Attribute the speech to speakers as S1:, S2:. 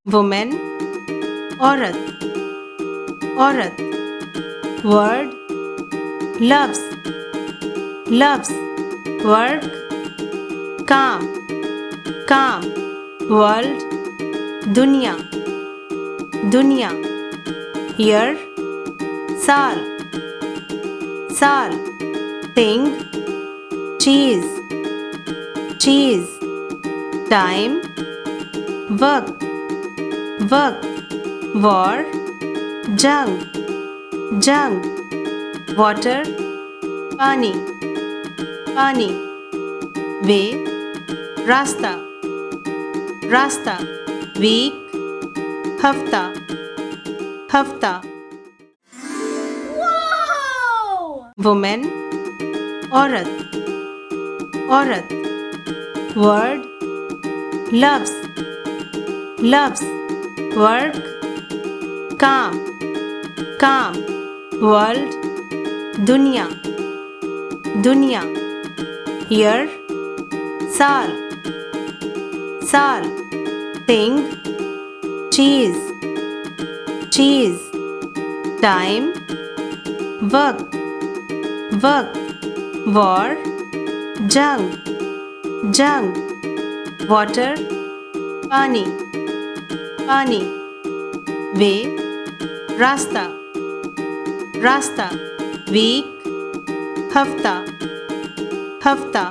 S1: woman, औरत, औरत, word, loves, loves, work, calm, calm, world, दुनिया, दुनिया, year, साल, साल, thing, cheese, cheese, time, वक्त, वक्त, war, जंग, जंग, water, पानी, पानी, way, रास्ता, रास्ता, week, हफ्ता, हफ्ता, woman, औरत, औरत, word, loves, loves, work, calm, calm, world, दुनिया, दुनिया, year, साल, साल, thing, cheese, cheese, time, वक्त, वक्त, war, जंग, जंग, water, पानी, पानी, way, रास्ता, रास्ता, week, हफ्ता, हफ्ता,